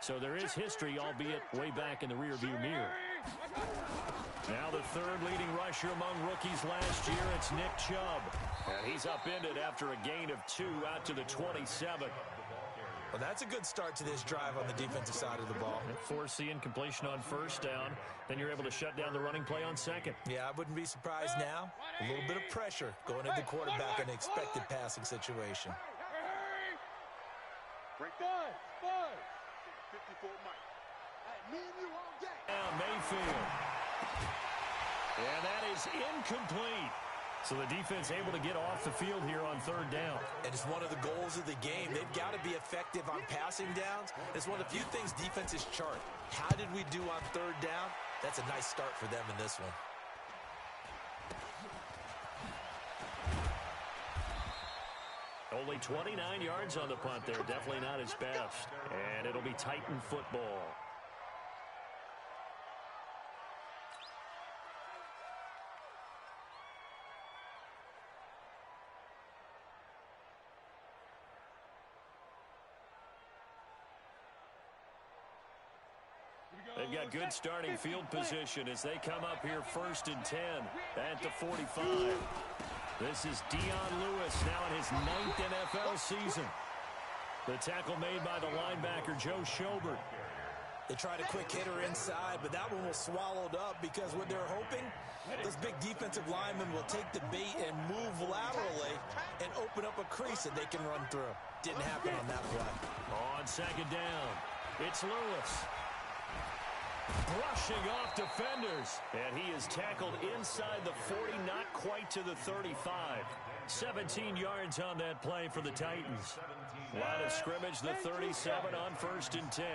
so there is history, albeit way back in the rearview mirror. Now the third leading rusher among rookies last year, it's Nick Chubb. And he's upended after a gain of 2 out to the 27. Well, that's a good start to this drive on the defensive side of the ball. Force the incompletion on first down. Then you're able to shut down the running play on second. Yeah, I wouldn't be surprised now. A little bit of pressure going into the quarterback in an expected passing situation. Break 5. 54 Mike. Me and you all day. Now Mayfield. And that is incomplete. So the defense able to get off the field here on third down. And it's one of the goals of the game. They've got to be effective on passing downs. It's one of the few things defenses chart. How did we do on third down? That's a nice start for them in this one. Only 29 yards on the punt there. Definitely not his best. And it'll be Titan football. They've got good starting field position as they come up here 1st and 10 at the 45. This is Dion Lewis now in his 9th NFL season. The tackle made by the linebacker Joe Schobert. They tried a quick hitter inside, but that one was swallowed up because what they're hoping, this big defensive lineman will take the bait and move laterally and open up a crease that they can run through. Didn't happen on that play. On second down, it's Lewis. Brushing off defenders. And he is tackled inside the 40, not quite to the 35. 17 yards on that play for the Titans. Line of scrimmage, the 37 on 1st and 10.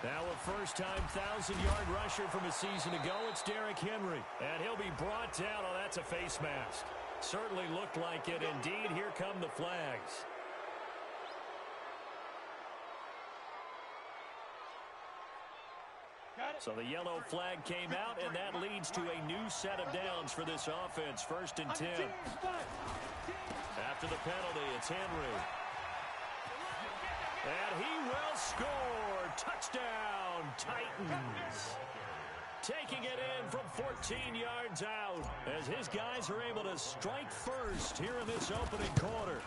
Now a first-time 1,000-yard rusher from a season ago, it's Derrick Henry. And he'll be brought down. Oh, that's a face mask. Certainly looked like it. Indeed, here come the flags. So the yellow flag came out, and that leads to a new set of downs for this offense. 1st and 10. After the penalty, it's Henry. And he will score. Touchdown, Titans. Taking it in from 14 yards out as his guys are able to strike first here in this opening quarter.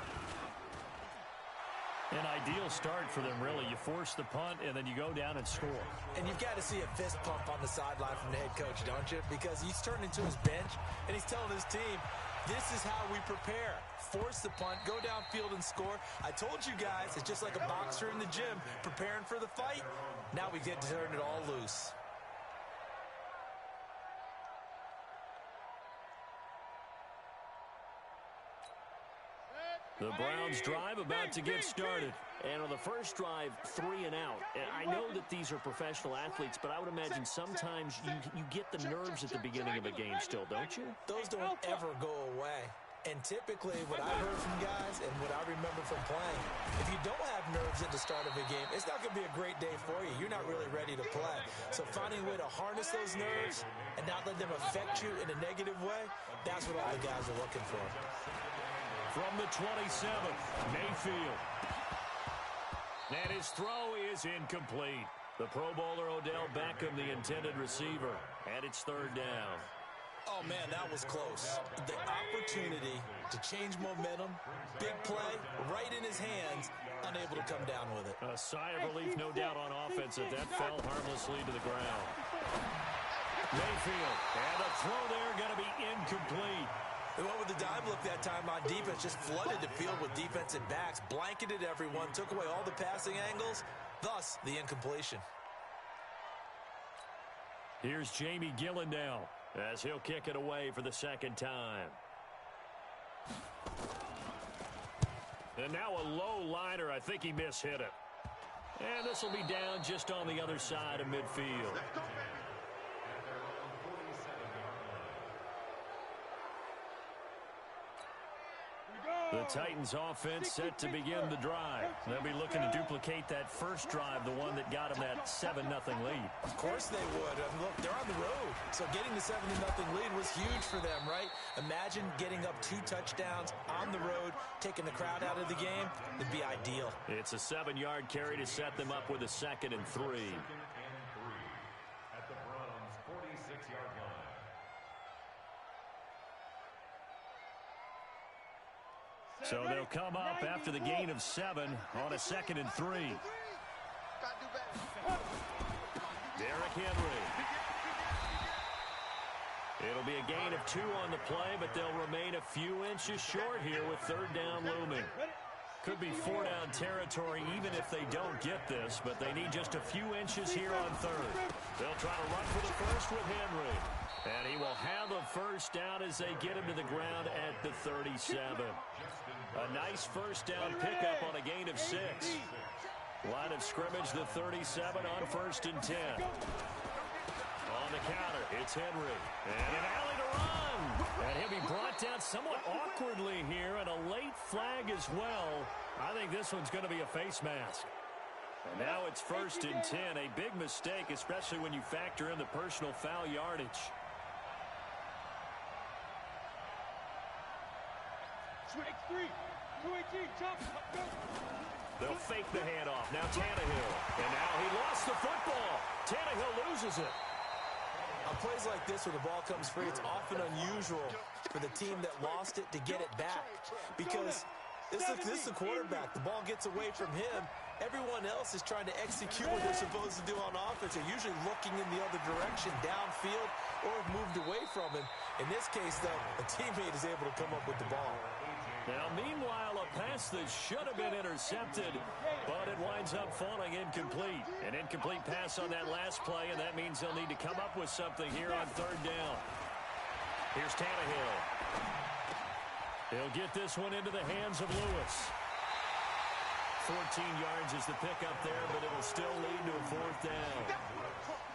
An ideal start for them, really. You force the punt, and then you go down and score. And you've got to see a fist pump on the sideline from the head coach, don't you? Because he's turning to his bench, and he's telling his team, this is how we prepare. Force the punt, go downfield and score. I told you guys, it's just like a boxer in the gym preparing for the fight. Now we get to turn it all loose. The Browns drive about to get started. And on the first drive, 3 and out. And I know that these are professional athletes, but I would imagine sometimes you get the nerves at the beginning of a game still, don't you? Those don't ever go away. And typically what I heard from guys and what I remember from playing, if you don't have nerves at the start of a game, it's not going to be a great day for you. You're not really ready to play. So finding a way to harness those nerves and not let them affect you in a negative way, that's what all the guys are looking for. From the 27, Mayfield. And his throw is incomplete. The Pro Bowler Odell Beckham, the intended receiver. And it's 3rd down. Oh, man, that was close. The opportunity to change momentum, big play, right in his hands, unable to come down with it. A sigh of relief, no doubt, on offense that fell harmlessly to the ground. Mayfield, and the throw there going to be incomplete. They went with the dive look that time on defense, just flooded the field with defensive backs, blanketed everyone, took away all the passing angles, thus the incompletion. Here's Jamie Gillen now as he'll kick it away for the 2nd time. And now a low liner. I think he mishit it. And this will be down just on the other side of midfield. The Titans offense set to begin the drive. They'll be looking to duplicate that first drive, the one that got them that 7-0 lead. Of course they would. Look, they're on the road. So getting the 7-0 lead was huge for them, right? Imagine getting up 2 touchdowns on the road, taking the crowd out of the game. It'd be ideal. It's a 7-yard carry to set them up with a 2nd and 3. At the Browns' 46-yard line. So they'll come up after the gain of 7 on a 2nd and 3. Derrick Henry. It'll be a gain of 2 on the play, but they'll remain a few inches short here with 3rd down looming. Could be 4-down territory even if they don't get this, but they need just a few inches here on 3rd. They'll try to run for the first with Henry. And he will have a first down as they get him to the ground at the 37. A nice first down pickup on a gain of 6. Line of scrimmage, the 37 on 1st and 10. On the counter, it's Henry. And an alley to run. And he'll be brought down somewhat awkwardly here, and a late flag as well. I think this one's going to be a face mask. And now it's 1st and 10. A big mistake, especially when you factor in the personal foul yardage. Strike 3. 218. Jump. Go. They'll fake the handoff. Now Tannehill. And now he lost the football. Tannehill loses it. On plays like this where the ball comes free, it's often unusual for the team that lost it to get it back. Because this is the quarterback. The ball gets away from him. Everyone else is trying to execute what they're supposed to do on offense. They're usually looking in the other direction, downfield, or have moved away from him. In this case, though, a teammate is able to come up with the ball. Now, meanwhile, a pass that should have been intercepted, but it winds up falling incomplete. An incomplete pass on that last play, and that means they'll need to come up with something here on 3rd down. Here's Tannehill. He'll get this one into the hands of Lewis. 14 yards is the pickup there, but it'll still lead to a 4th down.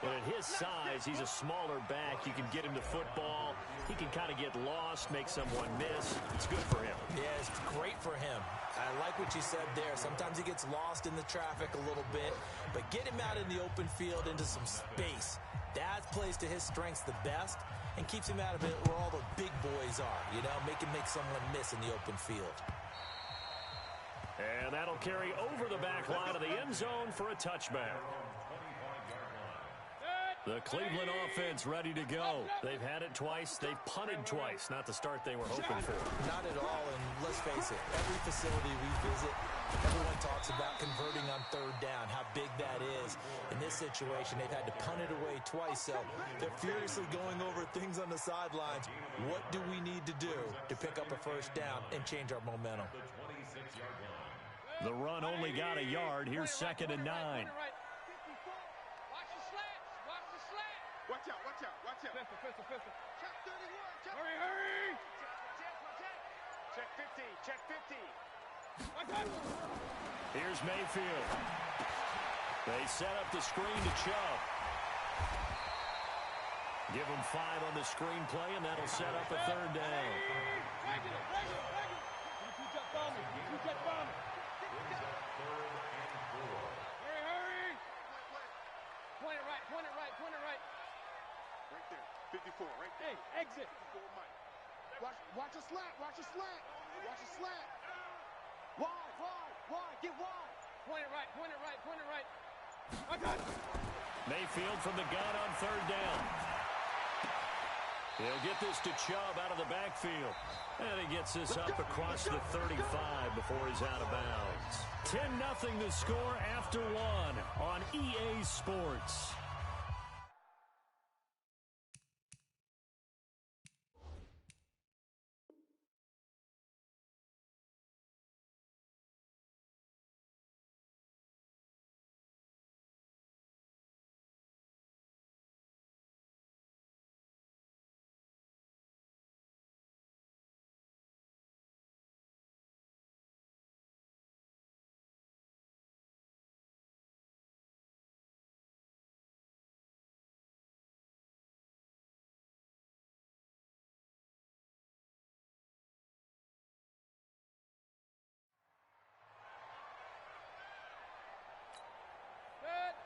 And at his size, he's a smaller back. You can get him to football. He can kind of get lost, make someone miss. It's good for him. Yeah, it's great for him. I like what you said there. Sometimes he gets lost in the traffic a little bit, but get him out in the open field into some space. That plays to his strengths the best and keeps him out of it where all the big boys are, you know, make someone miss in the open field. And that'll carry over the back line of the end zone for a touchback. The Cleveland offense ready to go. They've had it twice. They've punted twice. Not the start they were hoping for. Not at all, and let's face it, every facility we visit, everyone talks about converting on 3rd down, how big that is. In this situation, they've had to punt it away twice, so they're furiously going over things on the sidelines. What do we need to do to pick up a first down and change our momentum? The run only got a yard. Here's 2nd and 9. Watch out, watch out, watch out. Pistol. Check 31, check. Hurry. Check 50, check 50. Here's Mayfield. They set up the screen to Chubb. Give him 5 on the screen play, and that'll set up a 3rd down. Hurry. Point it right. Right there. 54, right there. Hey, exit. 54, Mike. Watch a slant. Watch a slant. Wide. Get wide. Point it right. I got it. Mayfield from the gun on 3rd down. He'll get this to Chubb out of the backfield. And he gets this up across the 35 before he's out of bounds. 10-0 the score after 1 on EA Sports.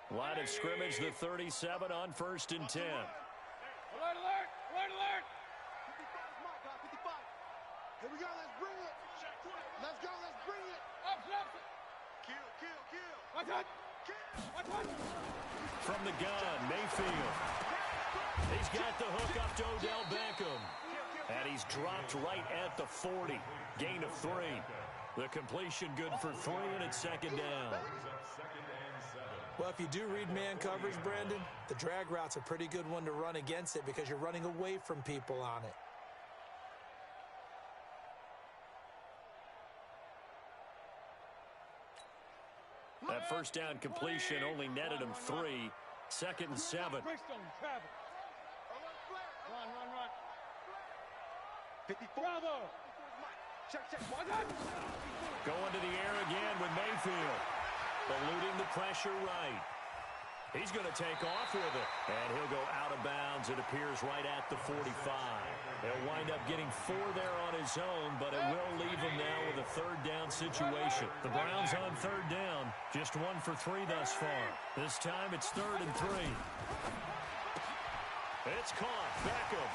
Line of scrimmage, the 37 on 1st and 10. Alert, alert, alert, alert. 55 is my guy, 55. Here we go, let's bring it. Let's go, let's bring it. Up. Kill. Watch out. Watch. From the gun, Mayfield. He's got the hook up to Odell Beckham. And he's dropped right at the 40. Gain of 3. The completion good for 3, and it's 2nd down. Well, if you do read man coverage, Brandon, the drag route's a pretty good one to run against it because you're running away from people on it. That first down completion only netted him 3. 2nd and 7. Run. 54. Bravo. Check. Going to the air again with Mayfield. Eluding the pressure right. He's going to take off with it. And he'll go out of bounds, it appears, right at the 45. He'll wind up getting 4 there on his own, but it will leave him now with a 3rd down situation. The Browns on 3rd down. Just 1 for 3 thus far. This time it's 3rd and 3. It's caught. Beckham.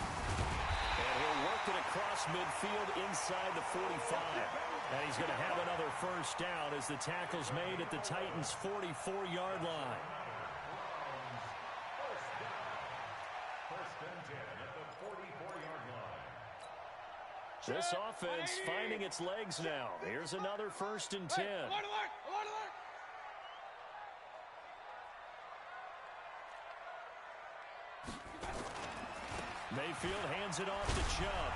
And he'll work it across midfield inside the 45. And he's going to have another first down as the tackle's made at the Titans' 44-yard line. First and 10 at the 44-yard line. This offense finding its legs now. Here's another 1st and 10. Alert. Mayfield hands it off to Chubb.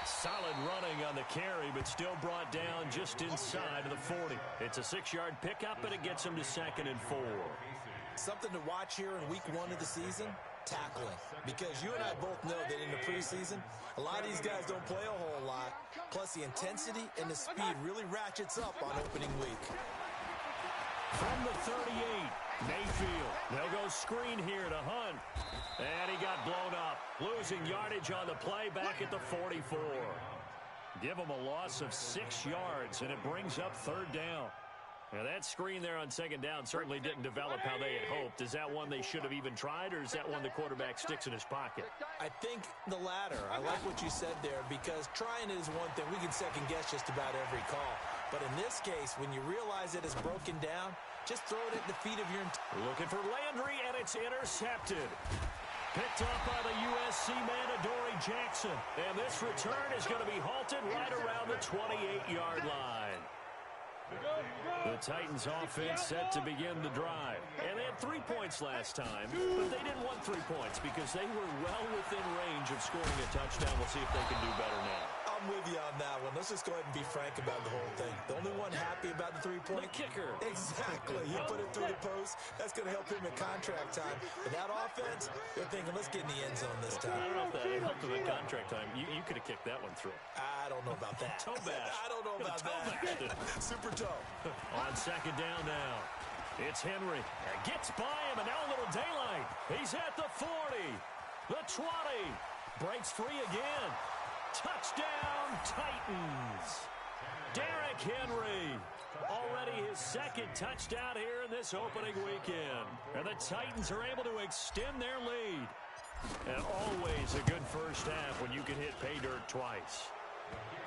Solid running on the carry, but still brought down just inside of the 40. It's a 6-yard pickup, and it gets him to 2nd and 4. Something to watch here in week 1 of the season, tackling. Because you and I both know that in the preseason, a lot of these guys don't play a whole lot. Plus, the intensity and the speed really ratchets up on opening week. From the 38, Mayfield. They'll go screen here to Hunt. And he got blown up. Losing yardage on the play back at the 44. Give him a loss of 6 yards, and it brings up 3rd down. Now, that screen there on 2nd down certainly didn't develop how they had hoped. Is that one they should have even tried, or is that one the quarterback sticks in his pocket? I think the latter. I like what you said there, because trying it is one thing. We can second-guess just about every call. But in this case, when you realize it is broken down, just throw it at the feet of your... Looking for Landry, and it's intercepted. Picked up by the USC man, Adoree Jackson. And this return is going to be halted right around the 28-yard line. The Titans offense set to begin the drive. And they had 3 points last time, but they didn't want 3 points because they were well within range of scoring a touchdown. We'll see if they can do better now. I'm with you on that one. Let's just go ahead and be frank about the whole thing. The only one happy about the 3-point... The kicker. Exactly. He put it through the post. That's going to help him in contract time. But that offense, they're thinking, let's get in the end zone this time. I don't know if that helped him in contract time. You could have kicked that one through. I don't know about that. Toe bash. I don't know about that. Super toe. On 2nd down now. It's Henry. Gets by him, and now a little daylight. He's at the 40. The 20. Breaks free again. Touchdown, Titans. Derrick Henry. Already his 2nd touchdown here in this opening weekend. And the Titans are able to extend their lead. And always a good first half when you can hit pay dirt twice.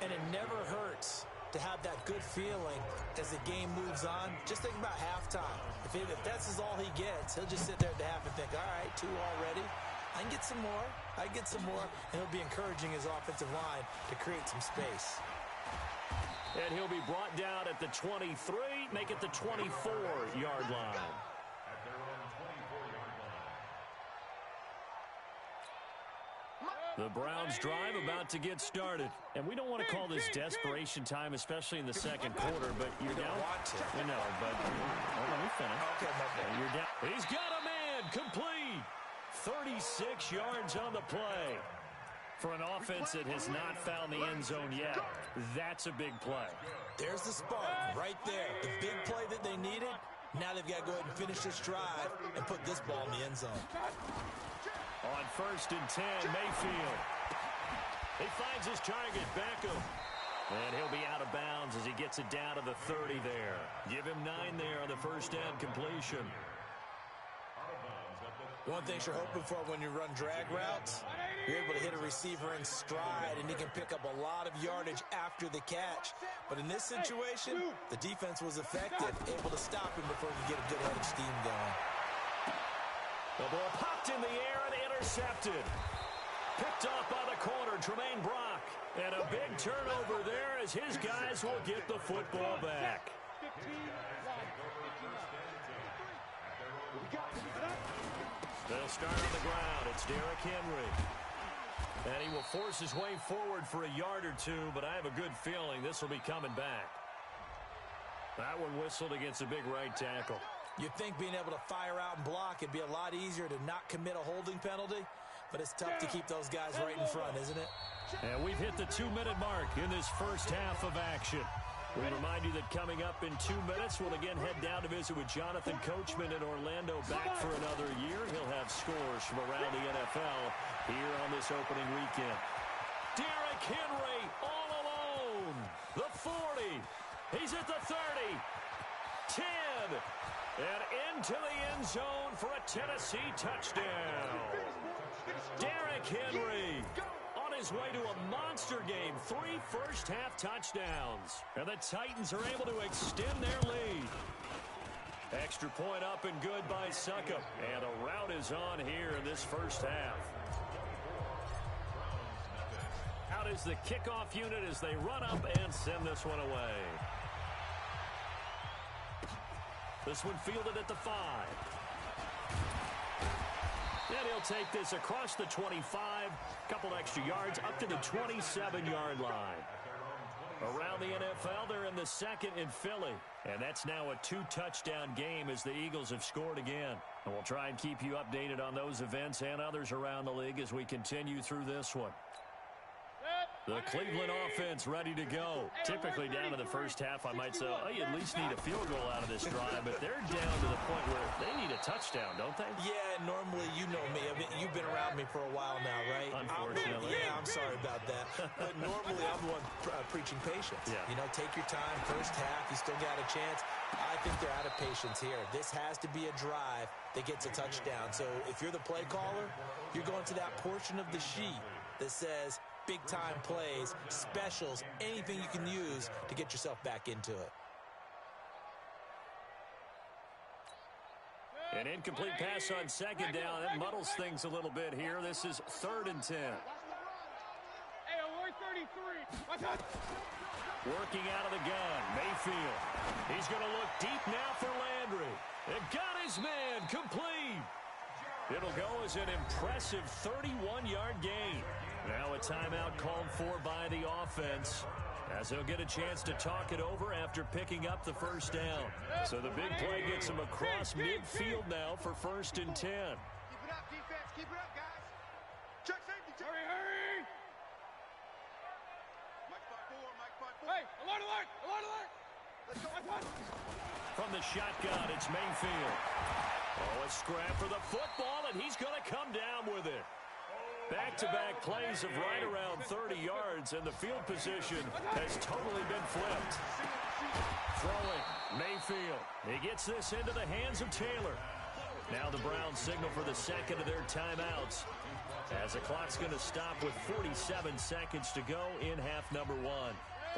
And it never hurts to have that good feeling as the game moves on. Just think about halftime. If that's all he gets, he'll just sit there at the half and think, all right, 2 already. I can get some more. And he'll be encouraging his offensive line to create some space. And he'll be brought down at the 23, make it the 24-yard line. At their own 24-yard line. The Browns drive about to get started. And we don't want to call this desperation time, especially in the 2nd quarter, but you're down. I know, but let me finish. Okay, my bad. You're down. He's got a man complete. 36 yards on the play. For an offense that has not found the end zone yet, that's a big play. There's the spark right there. The big play that they needed. Now they've got to go ahead and finish this drive and put this ball in the end zone. On 1st and 10, Mayfield. He finds his target, Beckham. And he'll be out of bounds as he gets gets it down to the 30 there. Give him 9 there on the first down completion. One thing you're hoping for when you run drag routes, you're able to hit a receiver in stride, and he can pick up a lot of yardage after the catch. But in this situation, the defense was effective, able to stop him before he could get a good head of steam going. The ball popped in the air and intercepted. Picked off by the corner, Tremaine Brock. And a big turnover there as his guys will get the football back. They'll start on the ground. It's Derrick Henry. And he will force his way forward for a yard or two, but I have a good feeling this will be coming back. That one whistled against a big right tackle. You'd think being able to fire out and block, it'd be a lot easier to not commit a holding penalty, but it's tough to keep those guys right in front, isn't it? And we've hit the 2-minute mark in this first half of action. We remind you that coming up in 2 minutes, we'll again head down to visit with Jonathan Coachman in Orlando, back for another year. He'll have scores from around the NFL here on this opening weekend. Derrick Henry all alone. The 40. He's at the 30. 10. And into the end zone for a Tennessee touchdown. Derrick Henry on his way to a monster game. 3 first-half touchdowns. And the Titans are able to extend their lead. Extra point up and good by Succop. And a rout is on here in this first half. Out is the kickoff unit as they run up and send this one away. This one fielded at the 5. And he'll take this across the 25. Couple extra yards up to the 27-yard line. Around the NFL, they're in the second in Philly. And that's now a 2-touchdown game as the Eagles have scored again. And we'll try and keep you updated on those events and others around the league as we continue through this one. The Cleveland offense ready to go. Typically down in the first half, I might say, oh, you at least need a field goal out of this drive. But they're down to the point where they need a touchdown, don't they? Yeah, normally, you know me. I mean, you've been around me for a while now, right? Unfortunately. I'm sorry about that. But normally, I'm the one preaching patience. Yeah. You know, take your time. First half, you still got a chance. I think they're out of patience here. This has to be a drive that gets a touchdown. So if you're the play caller, you're going to that portion of the sheet that says big-time plays, specials, anything you can use to get yourself back into it. An incomplete pass on second down. That muddles things a little bit here. This is 3rd and 10. Working out of the gun, Mayfield. He's going to look deep now for Landry. And got his man complete. It'll go as an impressive 31-yard gain. Now a timeout called for by the offense, as they'll get a chance to talk it over after picking up the first down. So the big play gets them across midfield now for 1st and 10. Keep it up, defense. Keep it up, guys. Check safety. Hurry, hurry. Mike spot 4, Mike spot 4. Hey, alert, alert, alert, alert. Let's go. From the shotgun, it's Mayfield. Oh, a scrap for the football, and he's going to come down with it. Back-to-back plays of right around 30 yards, and the field position has totally been flipped. Throwing, Mayfield. He gets this into the hands of Taylor. Now the Browns signal for the second of their timeouts, as the clock's going to stop with 47 seconds to go in half number 1.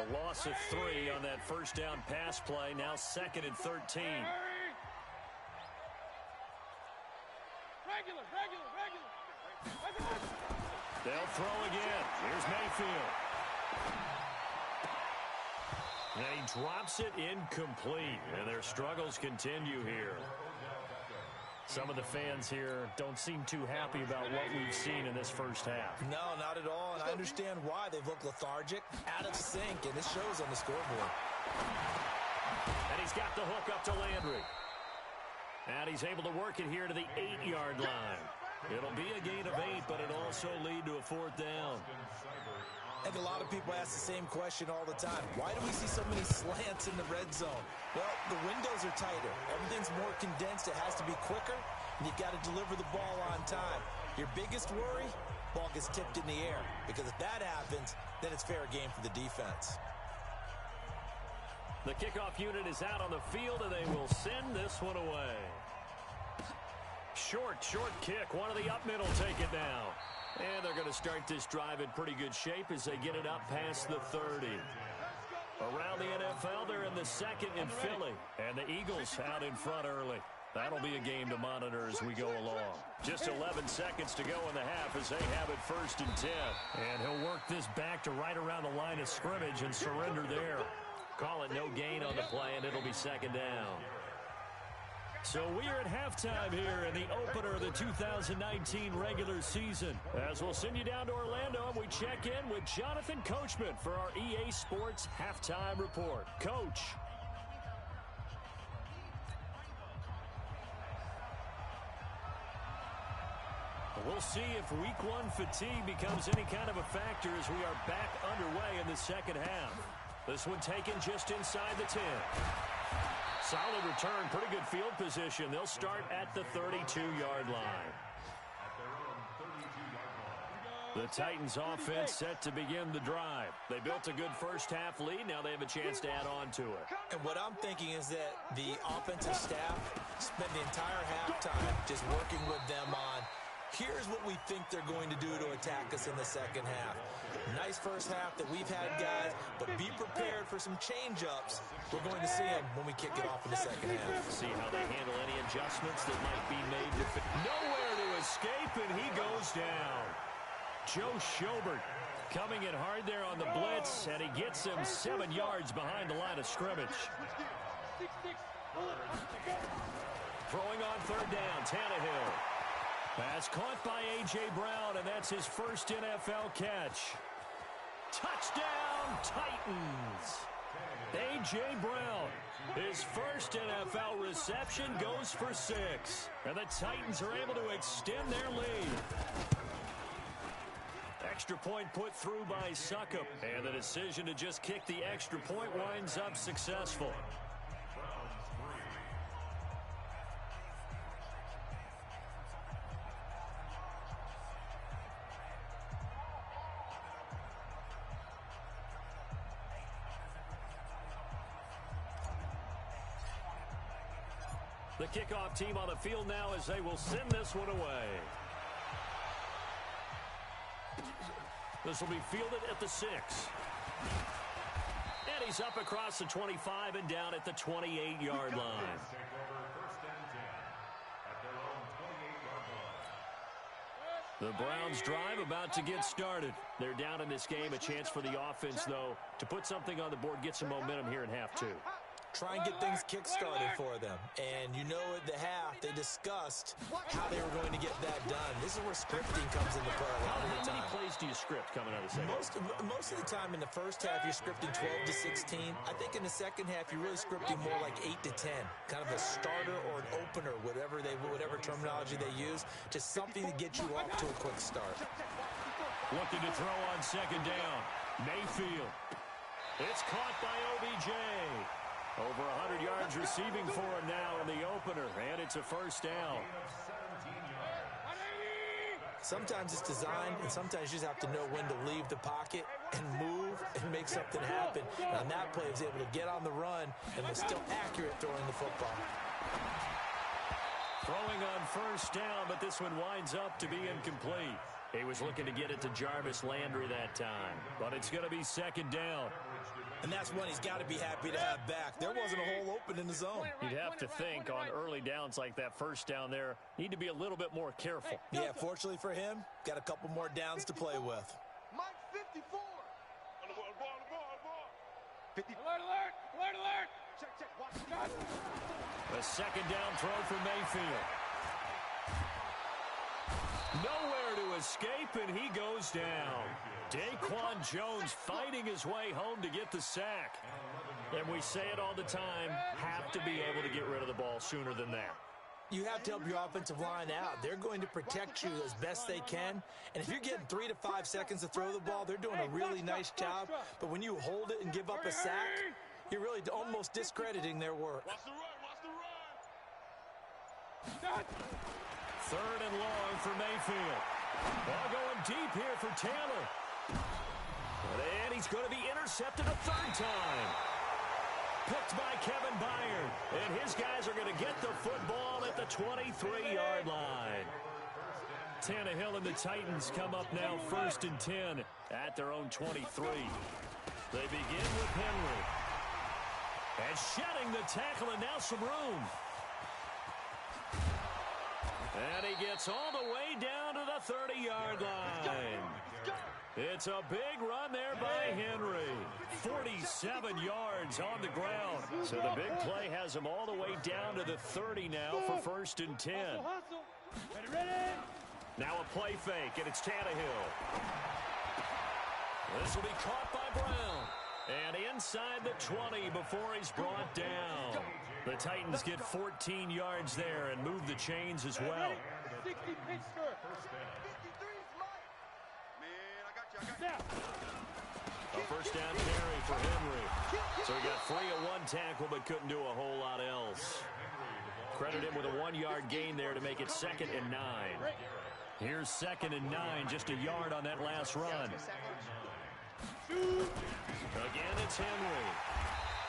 The loss of 3 on that first down pass play, now 2nd and 13. Regular. They'll throw again. Here's Mayfield. And he drops it incomplete. And their struggles continue here. Some of the fans here don't seem too happy about what we've seen in this first half. No, not at all. And I understand why. They've looked lethargic, out of sync, and this shows on the scoreboard. And he's got the hook up to Landry. And he's able to work it here to the 8-yard line. It'll be a gain of 8, but it'll also lead to a 4th down. I think a lot of people ask the same question all the time. Why do we see so many slants in the red zone? Well, the windows are tighter. Everything's more condensed. It has to be quicker, and you've got to deliver the ball on time. Your biggest worry, ball gets tipped in the air, because if that happens, then it's fair game for the defense. The kickoff unit is out on the field, and they will send this one away. Short kick. One of the up middle take it now. And they're going to start this drive in pretty good shape as they get it up past the 30. Around the NFL, they're in the second in Philly. And the Eagles out in front early. That'll be a game to monitor as we go along. Just 11 seconds to go in the half as they have it 1st and 10. And he'll work this back to right around the line of scrimmage and surrender there. Call it no gain on the play, and it'll be 2nd down. So we are at halftime here in the opener of the 2019 regular season. As we'll send you down to Orlando, and we check in with Jonathan Coachman for our EA Sports Halftime Report. Coach. We'll see if week 1 fatigue becomes any kind of a factor as we are back underway in the second half. This one taken just inside the 10. Solid return, pretty good field position. They'll start at the 32-yard line. The Titans offense set to begin the drive. They built a good first half lead. Now they have a chance to add on to it. And what I'm thinking is that the offensive staff spent the entire halftime just working with them on, here's what we think they're going to do to attack us in the second half. Nice first half that we've had, guys, but be prepared for some change-ups. We're going to see them when we kick it off in the second half. See how they handle any adjustments that might be made. Nowhere to escape, and he goes down. Joe Schobert coming in hard there on the blitz, and he gets him 7 yards behind the line of scrimmage. Throwing on 3rd down, Tannehill. That's caught by A.J. Brown, and that's his first NFL catch. Touchdown, Titans! A.J. Brown, his first NFL reception, goes for 6. And the Titans are able to extend their lead. Extra point put through by Succop, and the decision to just kick the extra point winds up successful. The kickoff team on the field now as they will send this one away. This will be fielded at the 6. And he's up across the 25 and down at the 28-yard line. The Browns drive about to get started. They're down in this game. A chance for the offense, though, to put something on the board, get some momentum here in half 2. Try and get things kick-started for them. And you know at the half, they discussed how they were going to get that done. This is where scripting comes into play a lot of the time. How many plays do you script coming out of the second half? Most of the time in the first half, you're scripting 12 to 16. I think in the second half, you're really scripting more like 8 to 10. Kind of a starter or an opener, whatever terminology they use. Just something to get you off to a quick start. Looking to throw on 2nd down. Mayfield. It's caught by OBJ. Over 100 yards receiving for him now in the opener, and it's a 1st down. Sometimes it's designed, and sometimes you just have to know when to leave the pocket and move and make something happen. And on that play, he was able to get on the run and was still accurate throwing the football. Throwing on 1st down, but this one winds up to be incomplete. He was looking to get it to Jarvis Landry that time, but it's going to be 2nd down. And that's one he's got to be happy to have back. There wasn't a hole open in the zone. You'd have to think on early downs like that 1st down there, need to be a little bit more careful. Yeah, fortunately for him, got a couple more downs to play with. Mike 54. On the ball. 50. Alert. Check. Watch. A 2nd down throw for Mayfield. Nowhere to escape, and he goes down. Daquan Jones fighting his way home to get the sack. And we say it all the time, have to be able to get rid of the ball sooner than that. You have to help your offensive line out. They're going to protect you as best they can. And if you're getting 3 to 5 seconds to throw the ball, they're doing a really nice job. But when you hold it and give up a sack, you're really almost discrediting their work. Watch the run. 3rd and long for Mayfield. Ball going deep here for Taylor. And he's going to be intercepted a 3rd time. Picked by Kevin Byard. And his guys are going to get the football at the 23-yard line. Tannehill and the Titans come up now 1st and 10 at their own 23. They begin with Henry. And shedding the tackle, and now some room. And he gets all the way down to the 30-yard line. It's a big run there by Henry. 47 yards on the ground. So the big play has him all the way down to the 30 now for 1st and 10. Now a play fake, and it's Tannehill. This will be caught by Brown. And inside the 20 before he's brought down. The Titans get 14 yards there and move the chains as well. A first down carry for Henry. So he got free of one tackle but couldn't do a whole lot else. Credit him with a 1-yard gain there to make it 2nd and 9. Here's 2nd and 9, just a yard on that last run. Again, it's Henry.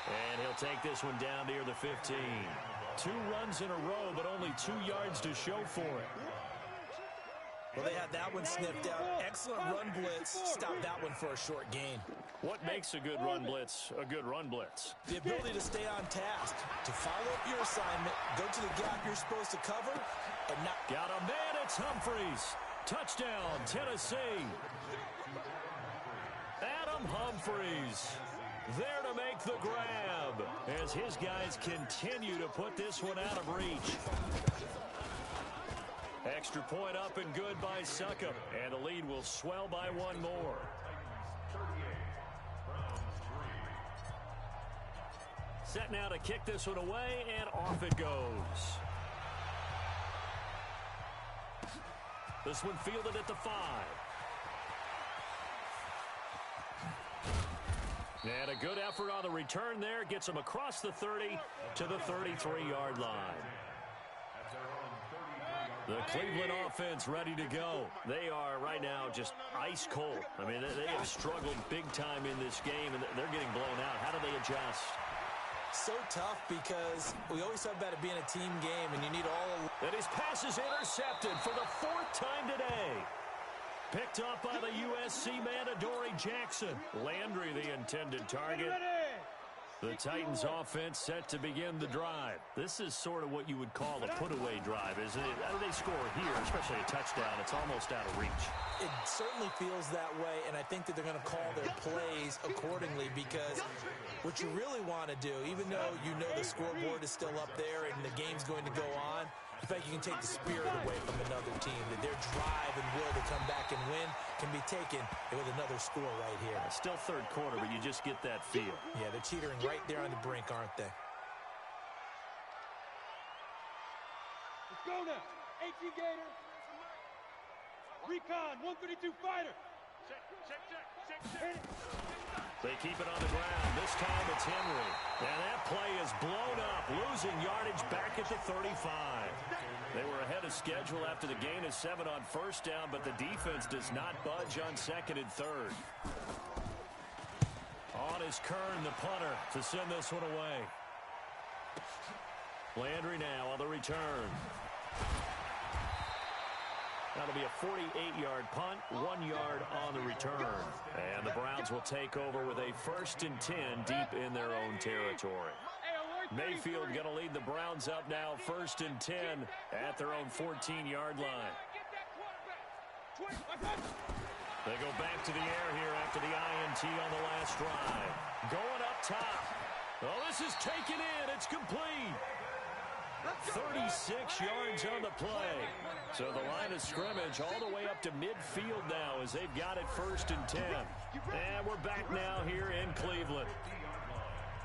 And he'll take this one down near the 15. 2 runs in a row, but only 2 yards to show for it. Well, they had that one sniffed out. Excellent run blitz. Stop that one for a short gain. What makes a good run blitz a good run blitz? The ability to stay on task, to follow up your assignment, go to the gap you're supposed to cover, and not... Got a man, it's Humphries. Touchdown, Tennessee. Adam Humphries there to make the grab as his guys continue to put this one out of reach. Extra point up and good by Succop, and the lead will swell by 1 more. Set now to kick this one away, and off it goes. This one fielded at the 5. And a good effort on the return there. Gets him across the 30 to the 33-yard line. The Cleveland offense ready to go. They are right now just ice cold. I mean, they have struggled big time in this game, and they're getting blown out. How do they adjust? So tough because we always talk about it being a team game, and you need all... And his pass is intercepted for the 4th time today. Picked up by the USC man, Adoree Jackson. Landry, the intended target. The Titans offense set to begin the drive. This is sort of what you would call a put-away drive, isn't it? How do they score here, especially a touchdown? It's almost out of reach. It certainly feels that way, and I think that they're going to call their plays accordingly because what you really want to do, even though you know the scoreboard is still up there and the game's going to go on, in fact, you can take the spirit away from another team, that their drive and will to come back and win can be taken with another score right here. Still 3rd quarter, but you just get that feel. Yeah, they're teetering right there on the brink, aren't they? Let's go now. 18 Gator. Recon, 132 fighter. Check. They keep it on the ground. This time it's Henry. And that play is blown up, losing yardage back at the 35. They were ahead of schedule after the gain of 7 on 1st down, but the defense does not budge on 2nd and 3rd. On is Kern, the punter, to send this one away. Landry now on the return. That'll be a 48-yard punt, 1 yard on the return. And the Browns will take over with a 1st and 10 deep in their own territory. Mayfield going to lead the Browns up now, 1st and 10 at their own 14-yard line. They go back to the air here after the INT on the last drive. Going up top. Oh, this is taken in. It's complete. 36 yards on the play. So the line of scrimmage all the way up to midfield now as they've got it 1st and 10. And we're back now here in Cleveland.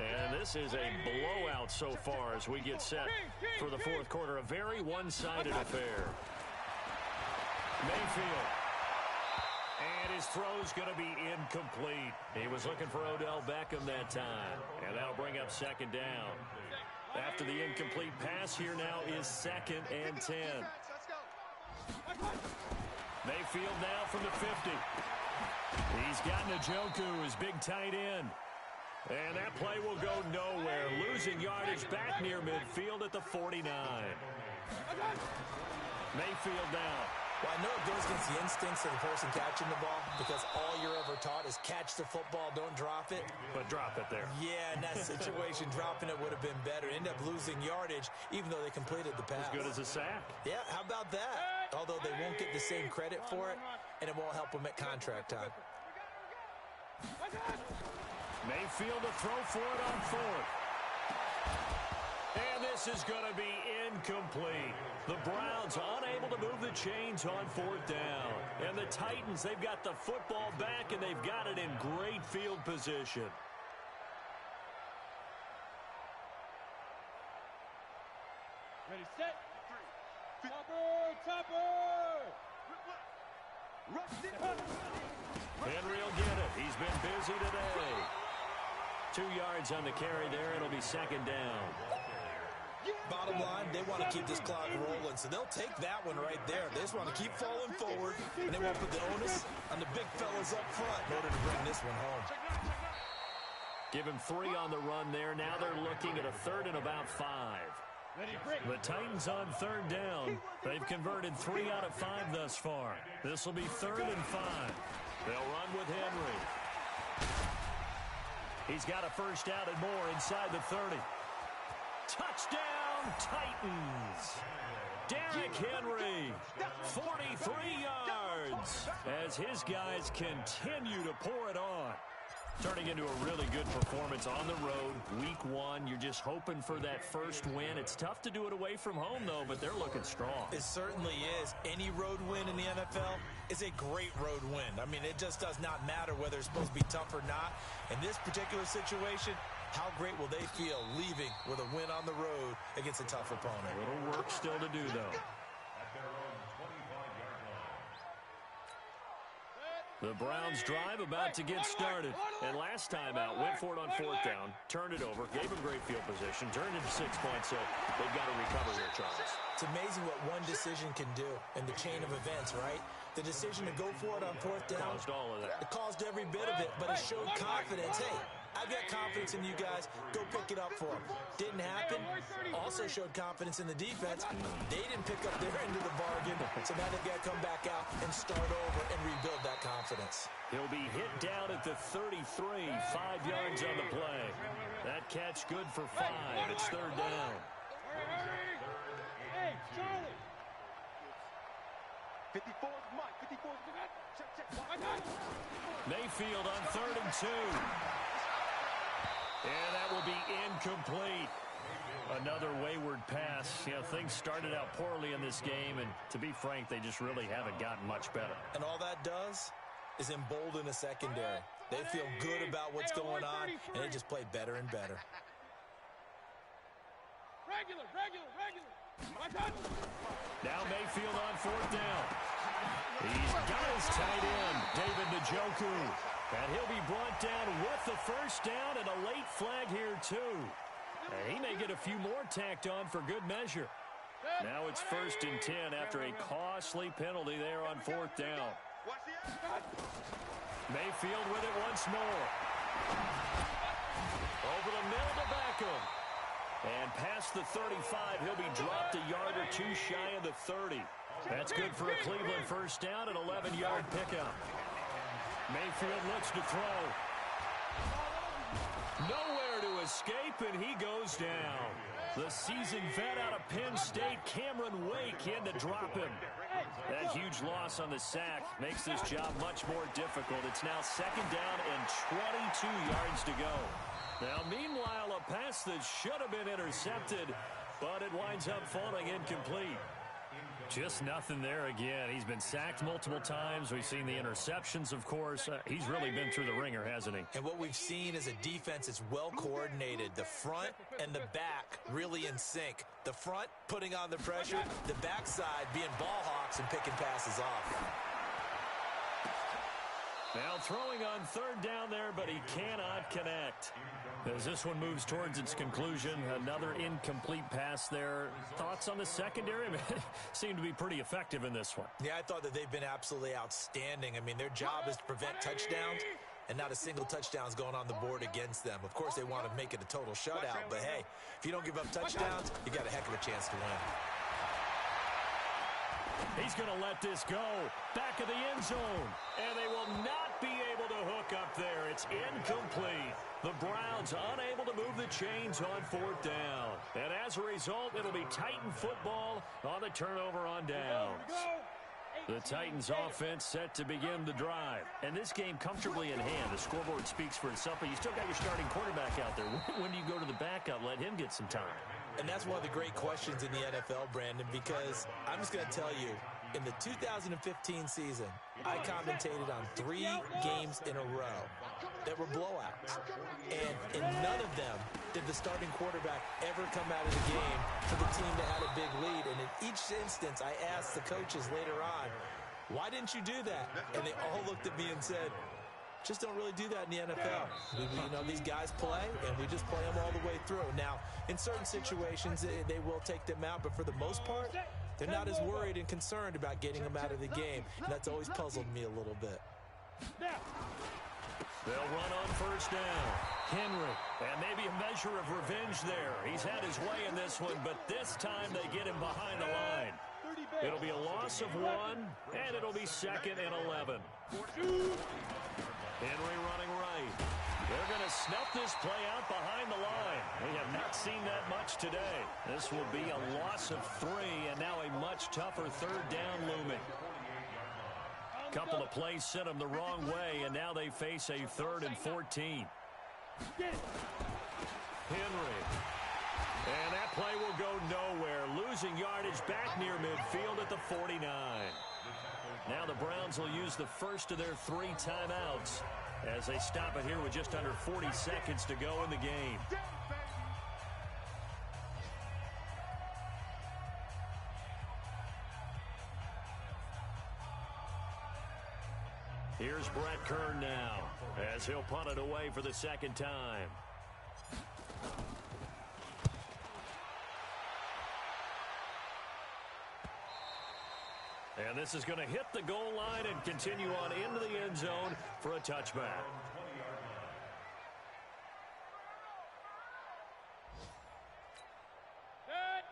And this is a blowout so far as we get set for the 4th quarter. A very one-sided affair. Mayfield. And his throw's going to be incomplete. He was looking for Odell Beckham that time. And that'll bring up 2nd down. After the incomplete pass, here now is 2nd and 10. Mayfield now from the 50. He's got Njoku, his big tight end. And that play will go nowhere losing yardage back near midfield at the 49. Mayfield down. Well, I know it goes against the instincts of the person catching the ball because all you're ever taught is catch the football, don't drop it. But drop it there. Yeah, in that situation, dropping it would have been better. End up losing yardage, even though they completed the pass. As good as a sack. Yeah, how about that? Although they won't get the same credit for it, and it won't help them at contract time. Mayfield to throw for it on fourth. And this is going to be incomplete. The Browns unable to move the chains on fourth down. And the Titans, they've got the football back, and they've got it in great field position. Ready, set. Topper! Henry will get it. He's been busy today. 2 yards on the carry there. It'll be second down. Bottom line, they want to keep this clock rolling, so they'll take that one right there. They just want to keep falling forward, and they won't put the onus on the big fellas up front in order to bring this one home. Give him 3 on the run there. Now they're looking at a third and about 5. The Titans on third down. They've converted 3 out of 5 thus far. This will be third and 5. They'll run with Henry. He's got a first down and more inside the 30. Touchdown, Titans. Derrick Henry, 43 yards, as his guys continue to pour it on. Turning into a really good performance on the road. Week 1, you're just hoping for that first win. It's tough to do it away from home, though, but they're looking strong. It certainly is. Any road win in the NFL is a great road win. I mean, it just does not matter whether it's supposed to be tough or not. In this particular situation, how great will they feel leaving with a win on the road against a tough opponent? A little work still to do, though. The Browns drive about to get started. And last time out, went for it on fourth down, turned it over, gave them great field position, turned into 6 points, so they've got to recover here, Charles. It's amazing what one decision can do in the chain of events, right? The decision to go for it on fourth down. Caused all of that. It caused every bit of it, but it showed confidence. Hey, I've got confidence in you guys. Go pick it up for them. Didn't happen. Also showed confidence in the defense. They didn't pick up their end of the bargain, so now they've got to come back out and start over and rebuild that confidence. He'll be hit down at the 33, 5 yards on the play. That catch good for 5. It's third down. Hey, Charlie. 54 is Mike. 54 is Mike. Check. Mayfield on third and 2. And that will be incomplete. Another wayward pass. You know, things started out poorly in this game, and to be frank, they just really haven't gotten much better. And all that does is embolden a secondary. They feel good about what's going on, and they just play better and better. Regular. Now Mayfield on fourth down. He's got his tight end, David Njoku. And he'll be brought down with the first down and a late flag here, too. And he may get a few more tacked on for good measure. Now it's first and 10 after a costly penalty there on fourth down. Mayfield with it once more. Over the middle to Beckham. And past the 35, he'll be dropped a yard or 2 shy of the 30. That's good for a Cleveland first down, an 11-yard pickup. Mayfield looks to throw. Nowhere to escape, and he goes down. The seasoned vet out of Penn State, Cameron Wake, in to drop him. That huge loss on the sack makes this job much more difficult. It's now second down and 22 yards to go. Now, meanwhile, a pass that should have been intercepted, but it winds up falling incomplete. Just nothing there again. He's been sacked multiple times. We've seen the interceptions, of course. He's really been through the ringer, hasn't he? And what we've seen is a defense that's well coordinated. The front and the back really in sync. The front putting on the pressure, the backside being ball hawks and picking passes off. Now throwing on third down there, but he cannot connect. As this one moves towards its conclusion, another incomplete pass there. Thoughts on the secondary? I mean, seem to be pretty effective in this one. Yeah, I thought that they've been absolutely outstanding. I mean, their job is to prevent touchdowns. and not a single touchdown's going on the board against them. Of course, they want to make it a total shutout, but hey, if you don't give up touchdowns, you got a heck of a chance to win. He's going to let this go. Back of the end zone. And they will not be able to hook up there. It's incomplete. The Browns unable to move the chains on fourth down. And as a result, it'll be Titan football on the turnover on downs. The Titans offense set to begin the drive. And this game comfortably in hand. The scoreboard speaks for itself, but you still got your starting quarterback out there. When do you go to the backup? Let him get some time. And that's one of the great questions in the NFL, Brandon, because I'm just going to tell you, in the 2015 season, I commentated on 3 games in a row that were blowouts. And in none of them did the starting quarterback ever come out of the game for the team that had a big lead. And in each instance, I asked the coaches later on, why didn't you do that? And they all looked at me and said, just don't really do that in the NFL. You know, these guys play, and we just play them all the way through. Now, in certain situations, they will take them out, but for the most part, they're not as worried and concerned about getting them out of the game. And that's always puzzled me a little bit. They'll run on first down. Henry, and maybe a measure of revenge there. He's had his way in this one, but this time they get him behind the line. It'll be a loss of 1, and it'll be 2nd and 11. Henry running right. They're going to snuff this play out behind the line. We have not seen that much today. This will be a loss of 3, and now a much tougher third down looming. Couple of plays sent them the wrong way, and now they face a 3rd and 14. Henry. And that play will go nowhere. Losing yardage back near midfield at the 49. Now the Browns will use the first of their 3 timeouts as they stop it here with just under 40 seconds to go in the game. Here's Brett Kern now as he'll punt it away for the 2nd time. And this is going to hit the goal line and continue on into the end zone for a touchback.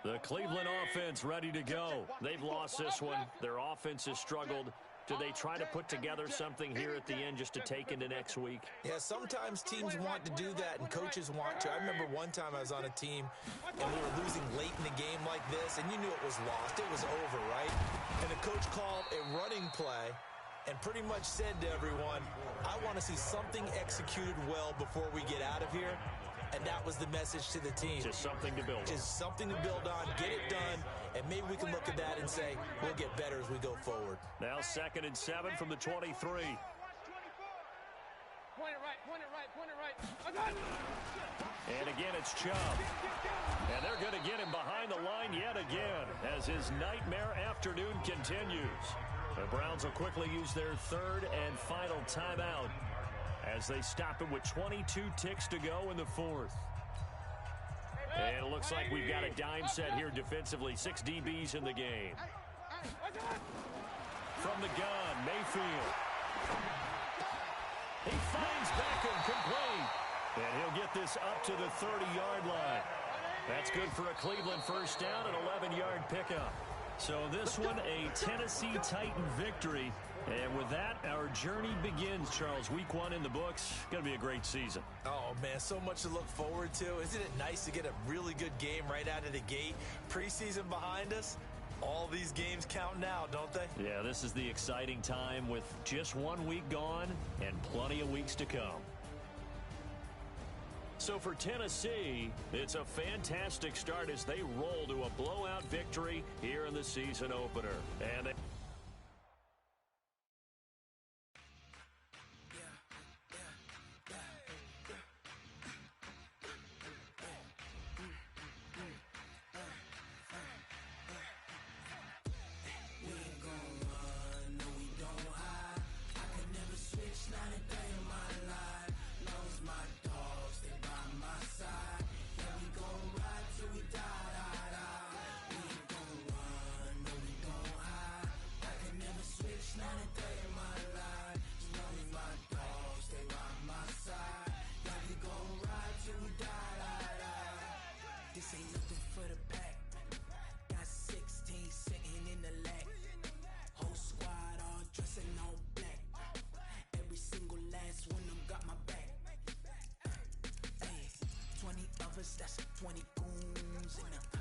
The Cleveland offense ready to go. They've lost this one. Their offense has struggled. Do they try to put together something here at the end just to take into next week? Yeah, sometimes teams want to do that and coaches want to. I remember one time I was on a team and we were losing late in the game like this, and you knew it was lost. It was over, right? And the coach called a running play and pretty much said to everyone, I want to see something executed well before we get out of here. And that was the message to the team. Just something to build on. Just something to build on, get it done, and maybe we can look at that and say, we'll get better as we go forward. Now 2nd and 7 from the 23. Point it right, point it right, point it right. I got it. And again, it's Chubb. And they're going to get him behind the line yet again as his nightmare afternoon continues. The Browns will quickly use their 3rd and final timeout as they stop it with 22 ticks to go in the 4th. And it looks like we've got a dime set here defensively. 6 DBs in the game. From the gun, Mayfield. He finds Beckham complete. And he'll get this up to the 30-yard line. That's good for a Cleveland first down, an 11-yard pickup. So this one, a Tennessee Titan victory. And with that, our journey begins, Charles. Week 1 in the books. Going to be a great season. Oh, man, so much to look forward to. Isn't it nice to get a really good game right out of the gate? Preseason behind us. All these games count now, don't they? Yeah, this is the exciting time with just 1 week gone and plenty of weeks to come. So for Tennessee, it's a fantastic start as they roll to a blowout victory here in the season opener. And 20 goons in the